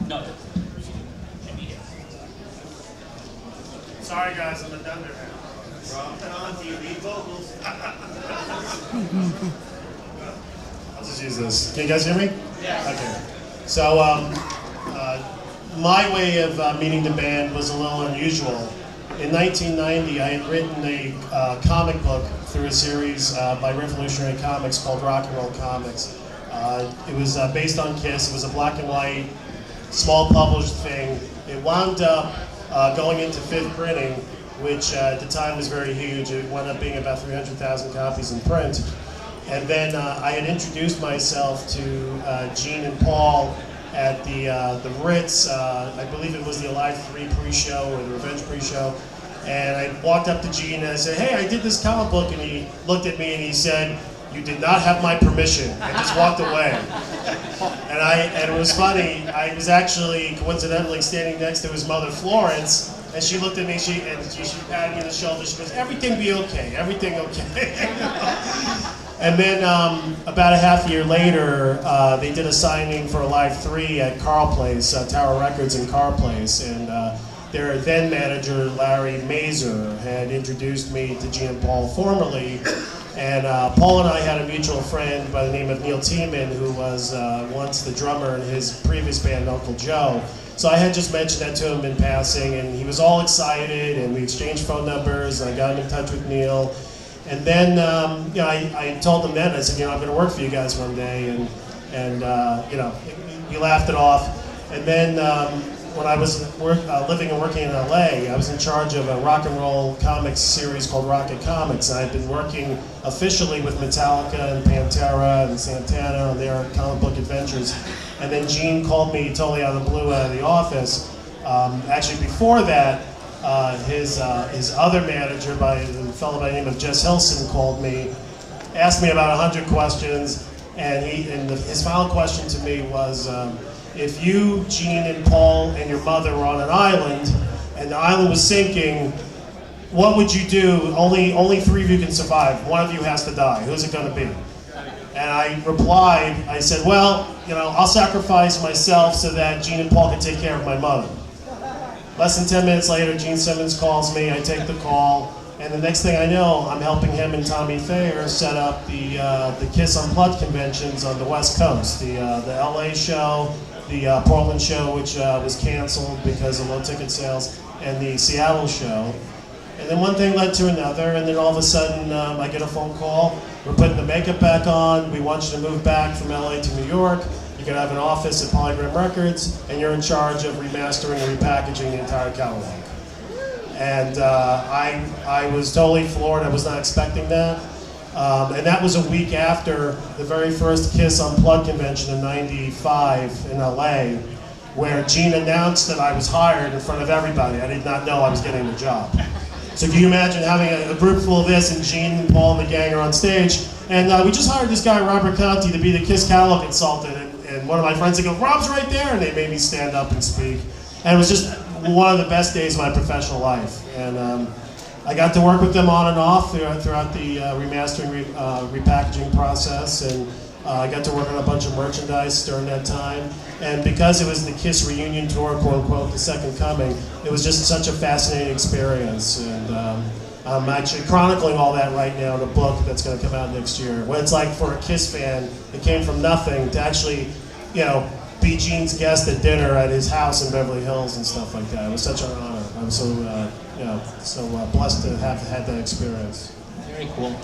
No. Should be here. Sorry guys, I'm a dunder now. From Conte, you need vocals. I'll just use this. Can you guys hear me? Yeah. Okay. So, my way of meeting the band was a little unusual. In 1990, I had written a comic book through a series by Revolutionary Comics called Rock and Roll Comics. It was based on Kiss. It was a black and white, small published thing. It wound up going into fifth printing, which at the time was very huge. It wound up being about 300,000 copies in print. And then I had introduced myself to Gene and Paul at the Ritz. I believe it was the Alive 3 pre-show or the Revenge pre-show. And I walked up to Gene and I said, "Hey, I did this comic book." And he looked at me and he said, "You did not have my permission," and just walked away. And it was funny. I was actually coincidentally standing next to his mother, Florence, and she looked at me. She patted me on the shoulder. She goes, "Everything be okay. Everything okay." And then about a half year later, they did a signing for Alive 3 at Carl Place, Tower Records in Carl Place, and their then manager, Larry Mazer, had introduced me to Gene and Paul formally. And Paul and I had a mutual friend by the name of Neil Tiemann, who was once the drummer in his previous band, Uncle Joe. So I had just mentioned that to him in passing, and he was all excited, and we exchanged phone numbers, and I got him in touch with Neil. And then, you know, I told him then, I said, "I'm going to work for you guys one day," and you know, he laughed it off. And then when I was living and working in LA, I was in charge of a rock and roll comics series called Rocket Comics. And I'd been working officially with Metallica and Pantera and Santana on their comic book adventures. And then Gene called me totally out of the blue out of the office. Actually, before that, his other manager, a fellow by the name of Jess Hilson, called me, asked me about 100 questions, and his final question to me was, if you, Gene, and Paul, and your mother were on an island, and the island was sinking, what would you do? Only 3 of you can survive. One of you has to die. Who's it going to be? And I replied, I said, "Well, I'll sacrifice myself so that Gene and Paul can take care of my mother." Less than 10 minutes later, Gene Simmons calls me. I take the call, and the next thing I know, I'm helping him and Tommy Thayer set up the Kiss Unplugged conventions on the West Coast. The LA show, the Portland show, which was canceled because of low ticket sales, and the Seattle show. And then one thing led to another, and then all of a sudden I get a phone call. "We're putting the makeup back on. We want you to move back from LA to New York. You're going to have an office at Polygram Records, and you're in charge of remastering and repackaging the entire catalog." And I was totally floored. I was not expecting that. And that was a week after the very first Kiss Unplugged convention in '95 in LA, where Gene announced that I was hired in front of everybody. I did not know I was getting the job. So can you imagine having a group full of this, and Gene and Paul and the gang are on stage, and we just hired this guy, Robert Conte, to be the Kiss catalog consultant, and one of my friends would go, "Rob's right there," and they made me stand up and speak. And it was just one of the best days of my professional life. And I got to work with them on and off throughout the remastering, repackaging process, and I got to work on a bunch of merchandise during that time. And because it was the Kiss reunion tour, quote unquote, the second coming, it was just such a fascinating experience. And I'm actually chronicling all that right now in a book that's going to come out next year. What it's like for a Kiss fan that came from nothing to actually, be Gene's guest at dinner at his house in Beverly Hills and stuff like that. It was such an honor. I'm so, so blessed to have had that experience. Very cool.